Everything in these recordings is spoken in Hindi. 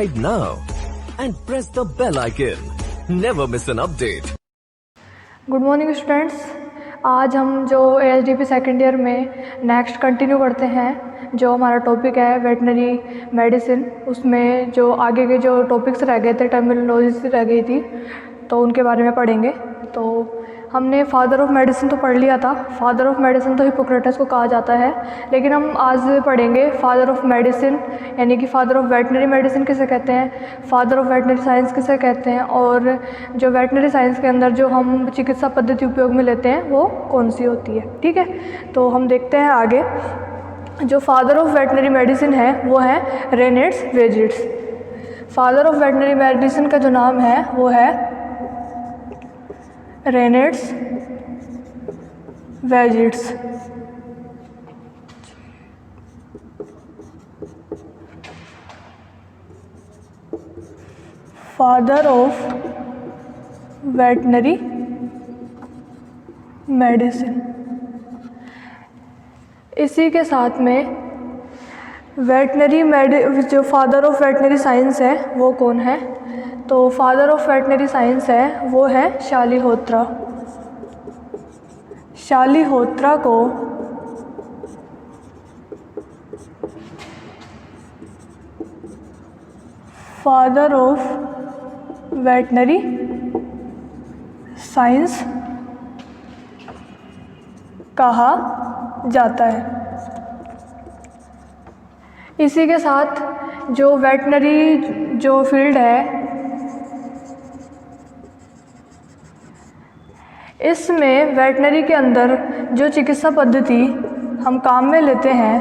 Subscribe now and press the bell icon. Never miss an update. Good morning students. आज हम जो ASDP सेकेंड ईयर में नेक्स्ट कंटिन्यू करते हैं, जो हमारा टॉपिक है वेटनरी मेडिसिन, उसमें जो आगे के जो टॉपिक्स रह गए थे, टर्मिनोलॉजीज रह गई थी, तो उनके बारे में पढ़ेंगे। तो हमने फादर ऑफ मेडिसिन तो पढ़ लिया था। फादर ऑफ मेडिसिन तो हिप्पोक्रेटस को कहा जाता है, लेकिन हम आज पढ़ेंगे फादर ऑफ मेडिसिन, यानी कि फादर ऑफ वेटनरी मेडिसिन किसे कहते हैं, फादर ऑफ वेटनरी साइंस किसे कहते हैं, और जो वेटनरी साइंस के अंदर जो हम चिकित्सा पद्धति उपयोग में लेते हैं वो कौन सी होती है। ठीक है, तो हम देखते हैं आगे। जो फादर ऑफ वेटनरी मेडिसिन है वो है Renatus Vegetius. Father of veterinary medicine का जो नाम है वो है Renatus Vegetius. Father of veterinary medicine. इसी के साथ में जो फादर ऑफ वेटनरी साइंस है वो कौन है, तो फादर ऑफ वेटनरी साइंस है वो है शालिहोत्रा। शालिहोत्रा को फादर ऑफ वेटनरी साइंस कहा जाता है। इसी के साथ जो वेटनरी जो फील्ड है, इसमें वेटनरी के अंदर जो चिकित्सा पद्धति हम काम में लेते हैं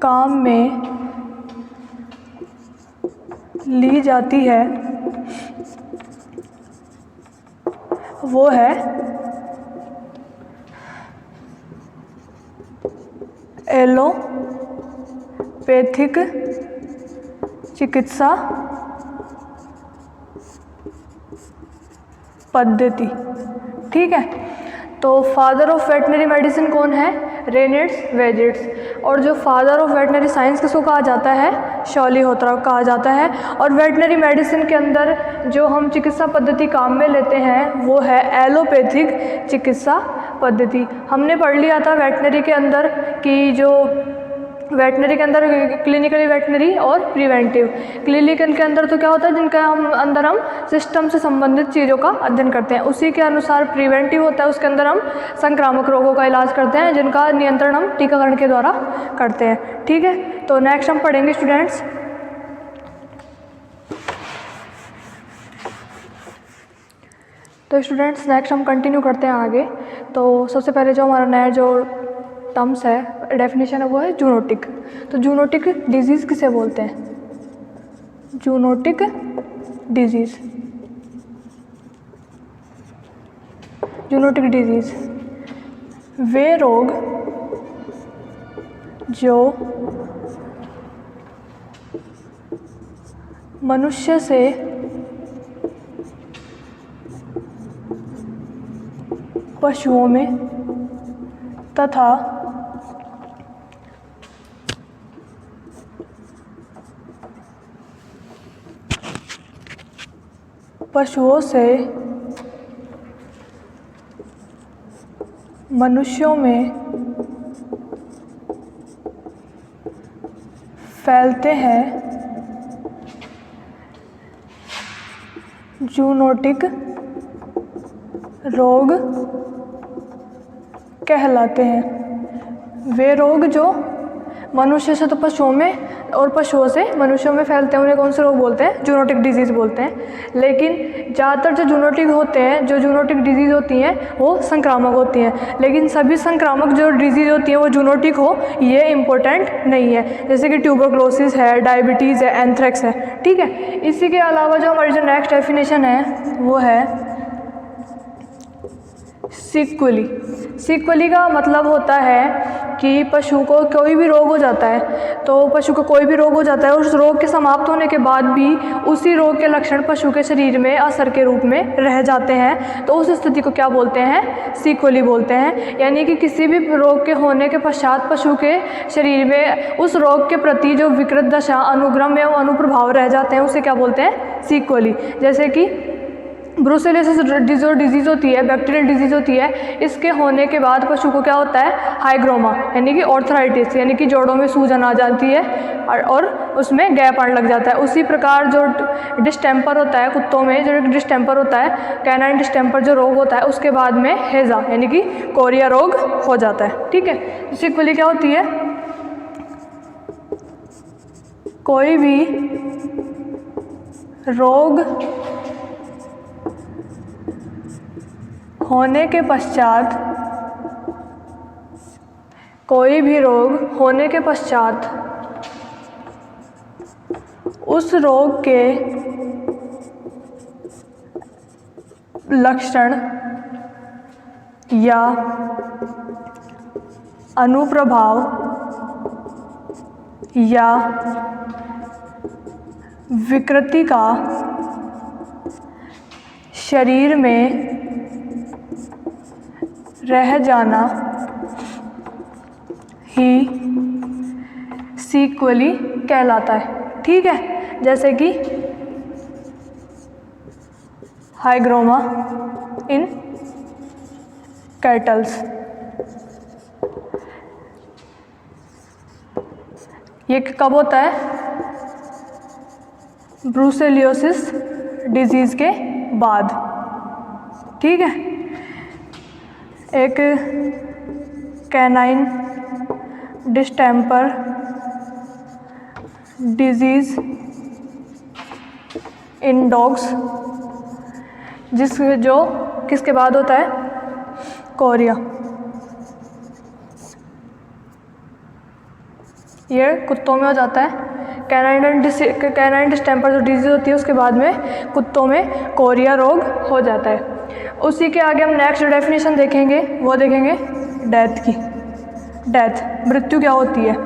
काम में ली जाती है वो है एलोपैथिक चिकित्सा पद्धति। ठीक है, तो फादर ऑफ वेटनरी मेडिसिन कौन है, रेनेट्स वेजिट्स। और जो फादर ऑफ वेटनरी साइंस किसको कहा जाता है, शालिहोत्रा को कहा जाता है। और वेटनरी मेडिसिन के अंदर जो हम चिकित्सा पद्धति काम में लेते हैं वो है एलोपैथिक चिकित्सा पद्धति। हमने पढ़ लिया था वेटनरी के अंदर कि जो वेटनरी के अंदर क्लिनिकली वेटनरी और प्रिवेंटिव। क्लिनिकल के अंदर तो क्या होता है, जिनका हम सिस्टम से संबंधित चीज़ों का अध्ययन करते हैं। उसी के अनुसार प्रिवेंटिव होता है, उसके अंदर हम संक्रामक रोगों का इलाज करते हैं, जिनका नियंत्रण हम टीकाकरण के द्वारा करते हैं। ठीक है, तो नेक्स्ट हम पढ़ेंगे स्टूडेंट्स नेक्स्ट हम कंटिन्यू करते हैं आगे। तो सबसे पहले जो हमारा नया जो टर्म्स है, डेफिनेशन है, वो है जूनोटिक। तो जूनोटिक डिजीज़ किसे बोलते हैं, जूनोटिक डिजीज़। जूनोटिक डिजीज़ वे रोग जो मनुष्य से पशुओं में तथा पशुओं से मनुष्यों में फैलते हैं, जूनोटिक रोग कहलाते हैं। वे रोग जो मनुष्य से तो पशुओं में और पशुओं से मनुष्यों में फैलते हैं, उन्हें कौन से रोग बोलते हैं, जूनोटिक डिजीज़ बोलते हैं। लेकिन ज़्यादातर जो जूनोटिक होते हैं, जो जूनोटिक डिजीज़ होती हैं वो संक्रामक होती हैं। लेकिन सभी संक्रामक जो डिजीज़ होती हैं वो जूनोटिक हो ये इम्पोर्टेंट नहीं है, जैसे कि ट्यूबरक्लोसिस है, डायबिटीज़ है, एंथ्रेक्स है। ठीक है, इसी के अलावा जो हमारी जो नेक्स्ट डेफिनेशन है वो है सीक्वली। सीक्वली का मतलब होता है कि पशु को कोई भी रोग हो जाता है, तो पशु को कोई भी रोग हो जाता है, उस रोग के समाप्त होने के बाद भी उसी रोग के लक्षण पशु के शरीर में असर के रूप में रह जाते हैं, तो उस स्थिति को क्या बोलते हैं? सीक्वली बोलते हैं। यानी कि किसी भी रोग के होने के पश्चात पशु के शरीर में उस रोग के प्रति जो विकृत दशा, अनुग्रम एवं अनुप्रभाव रह जाते हैं, उसे क्या बोलते हैं? सीक्वली। जैसे कि ब्रुसेलोसिस जो डिजीज़ होती है, बैक्टीरियल डिजीज़ होती है, इसके होने के बाद पशु को क्या होता है? हाइग्रोमा यानी कि ऑर्थराइटिस, यानी कि जोड़ों में सूजन आ जाती है और उसमें गैप आने लग जाता है। उसी प्रकार जो डिस्टेम्पर होता है कुत्तों में, जो डिस्टेम्पर होता है, कैनाइन डिस्टेम्पर जो रोग होता है, उसके बाद में हेजा यानी कि कोरिया रोग हो जाता है। ठीक है। सीक्वली क्या होती है? कोई भी रोग होने के पश्चात, कोई भी रोग होने के पश्चात उस रोग के लक्षण या अनुप्रभाव या विकृति का शरीर में रह जाना ही सीक्वली कहलाता है। ठीक है। जैसे कि हाइग्रोमा इन कैटल्स, ये कब होता है? ब्रुसेलोसिस डिजीज़ के बाद। ठीक है। एक canine distemper disease in dogs, जो किसके बाद होता है? कोरिया। ये कुत्तों में हो जाता है। कैनाइन डिस्टेम्पर जो डिजीज़ होती है, उसके बाद में कुत्तों में कोरिया रोग हो जाता है। उसी के आगे हम नेक्स्ट डेफिनेशन देखेंगे, वो देखेंगे डेथ की। डेथ, मृत्यु क्या होती है?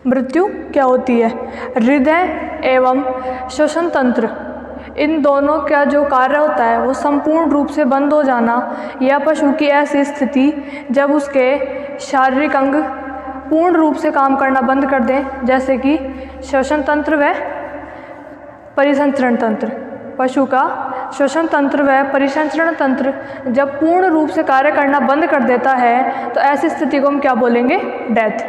मृत्यु क्या होती है? हृदय एवं श्वसन तंत्र, इन दोनों का जो कार्य होता है वो संपूर्ण रूप से बंद हो जाना, या पशु की ऐसी स्थिति जब उसके शारीरिक अंग पूर्ण रूप से काम करना बंद कर दें, जैसे कि श्वसन तंत्र व परिसंचरण तंत्र। पशु का श्वसन तंत्र व परिसंचरण तंत्र जब पूर्ण रूप से कार्य करना बंद कर देता है, तो ऐसी स्थिति को हम क्या बोलेंगे? डेथ।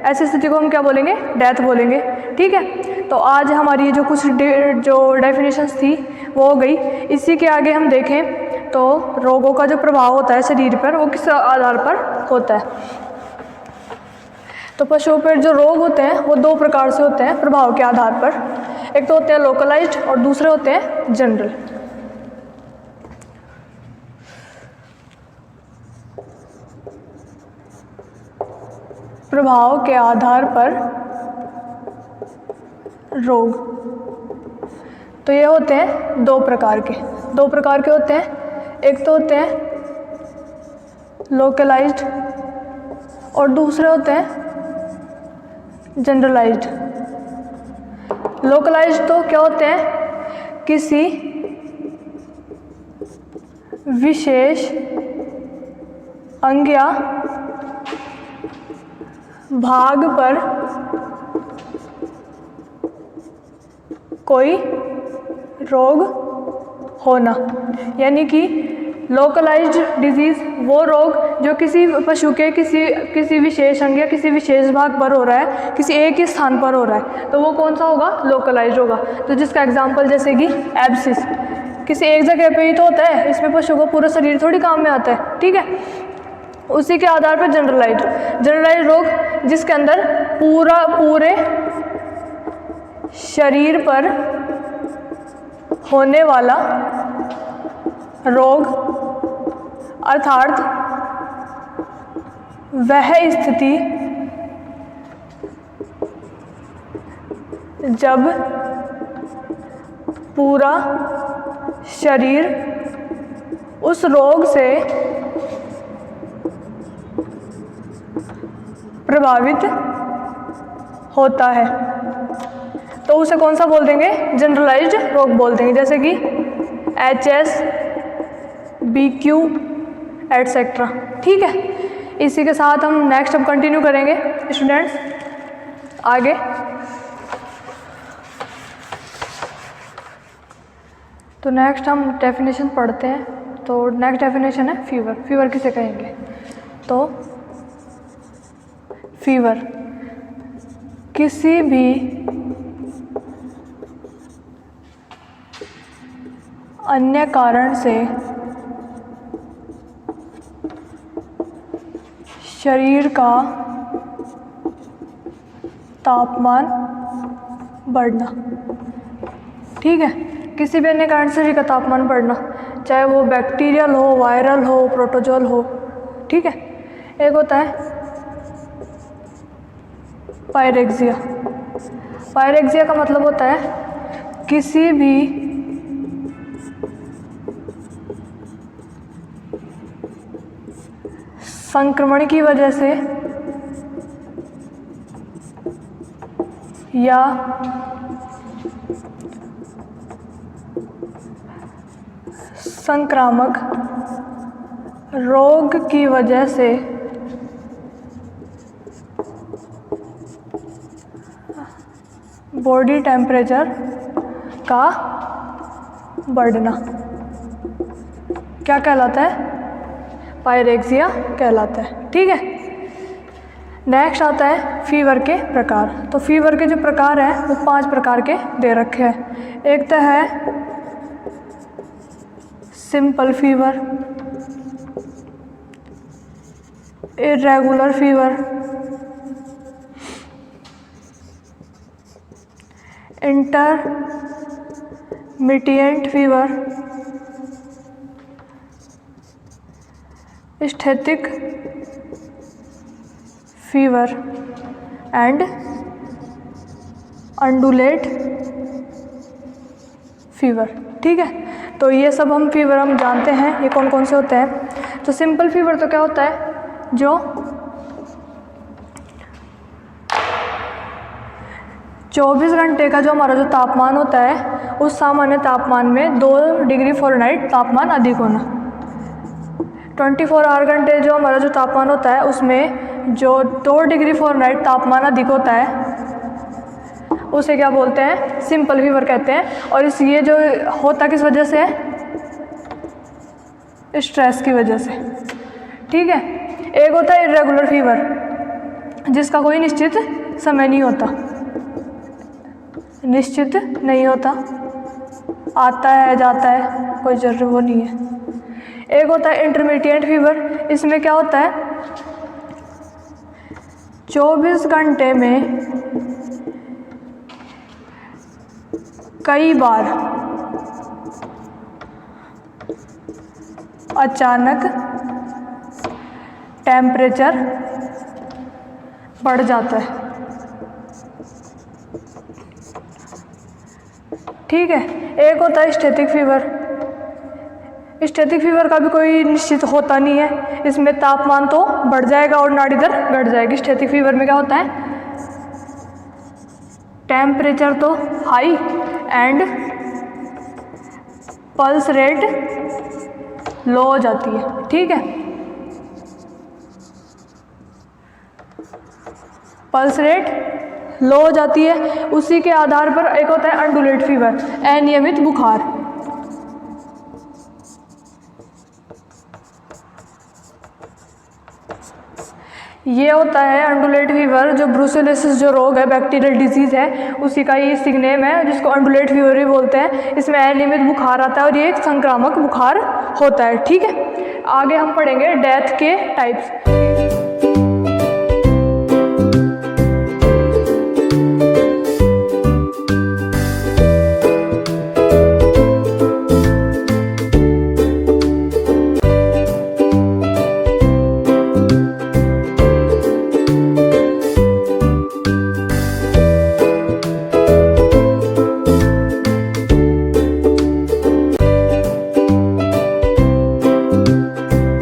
ऐसी स्थिति को हम क्या बोलेंगे? डेथ बोलेंगे। ठीक है। तो आज हमारी जो कुछ जो डेफिनेशंस थी वो हो गई। इसी के आगे हम देखें तो रोगों का जो प्रभाव होता है शरीर पर, वो किस आधार पर होता है? तो पशुओं पर जो रोग होते हैं वो दो प्रकार से होते हैं प्रभाव के आधार पर। एक तो होते हैं लोकलाइज्ड और दूसरे होते हैं जनरल। प्रभाव के आधार पर रोग, तो ये होते हैं दो प्रकार के होते हैं। एक तो होते हैं लोकलाइज्ड और दूसरे होते हैं जनरलाइज्ड। लोकलाइज्ड तो क्या होते हैं? किसी विशेष अंग या भाग पर कोई रोग होना, यानी कि लोकलाइज्ड डिजीज़ वो रोग जो किसी पशु के किसी विशेष अंग या किसी विशेष भाग पर हो रहा है, किसी एक ही स्थान पर हो रहा है, तो वो कौन सा होगा? लोकलाइज्ड होगा। तो जिसका एग्जांपल जैसे कि एब्सिस, किसी एक जगह पे ही तो होता है, इसमें पशु को पूरा शरीर थोड़ी काम में आता है। ठीक है। उसी के आधार पर जनरलाइज्ड रोग जिसके अंदर पूरे शरीर पर होने वाला रोग, अर्थात वह स्थिति जब पूरा शरीर उस रोग से प्रभावित होता है तो उसे कौन सा बोल देंगे, जनरलाइज्ड रोग बोल देंगे, जैसे कि HS, BQ एटसेट्रा। ठीक है, इसी के साथ हम नेक्स्ट अब कंटिन्यू करेंगे स्टूडेंट्स आगे। तो नेक्स्ट हम डेफिनेशन पढ़ते हैं। तो नेक्स्ट डेफिनेशन है फीवर। फीवर किसे कहेंगे, तो फीवर किसी भी अन्य कारण से शरीर का तापमान बढ़ना। ठीक है, किसी भी अन्य कारण से शरीर का तापमान बढ़ना, चाहे वो बैक्टीरियल हो, वायरल हो, प्रोटोजोल हो। ठीक है, एक होता है पायरेक्सिया। पायरेक्सिया का मतलब होता है किसी भी संक्रमण की वजह से या संक्रामक रोग की वजह से बॉडी टेम्परेचर का बढ़ना क्या कहलाता है, पायरेक्सिया कहलाता है। ठीक है, नेक्स्ट आता है फीवर के प्रकार। तो फीवर के जो प्रकार हैं वो 5 प्रकार के दे रखे हैं। एक तो है simple fever, irregular fever, intermittent fever, static fever and undulant fever. ठीक है, तो ये सब हम फीवर हम जानते हैं ये कौन कौन से होते हैं। तो सिंपल फीवर तो क्या होता है, जो 24 घंटे का जो हमारा जो तापमान होता है उस सामान्य तापमान में 2 डिग्री फ़ारेनहाइट तापमान अधिक होना। 24 आवर घंटे जो हमारा जो तापमान होता है उसमें जो 2 डिग्री फ़ारेनहाइट तापमान अधिक होता है उसे क्या बोलते हैं, सिंपल फीवर कहते हैं। और इस ये जो होता किस वजह से है, स्ट्रेस की वजह से। ठीक है, एक होता है इरेगुलर फीवर जिसका कोई निश्चित समय नहीं होता, निश्चित नहीं होता, आता है जाता है, कोई जरूरी वो नहीं है। एक होता है इंटरमीडिएट फीवर, इसमें क्या होता है 24 घंटे में कई बार अचानक टेम्परेचर बढ़ जाता है। ठीक है, एक होता है स्टैटिक फीवर। स्टैटिक फीवर का भी कोई निश्चित होता नहीं है, इसमें तापमान तो बढ़ जाएगा और नाड़ी दर घट जाएगी। स्टैटिक फीवर में क्या होता है, टेम्परेचर तो हाई एंड पल्स रेट लो हो जाती है। ठीक है, पल्स रेट लो हो जाती है। उसी के आधार पर एक होता है अंडुलेट फीवर, अनियमित बुखार। ये होता है अंडुलेट फीवर, जो ब्रुसेलोसिस जो रोग है, बैक्टीरियल डिजीज़ है, उसी का ये सिग्नेम है जिसको अंडुलेट फीवर भी बोलते हैं। इसमें अनियमित बुखार आता है और ये एक संक्रामक बुखार होता है। ठीक है, आगे हम पढ़ेंगे डेथ के टाइप्स।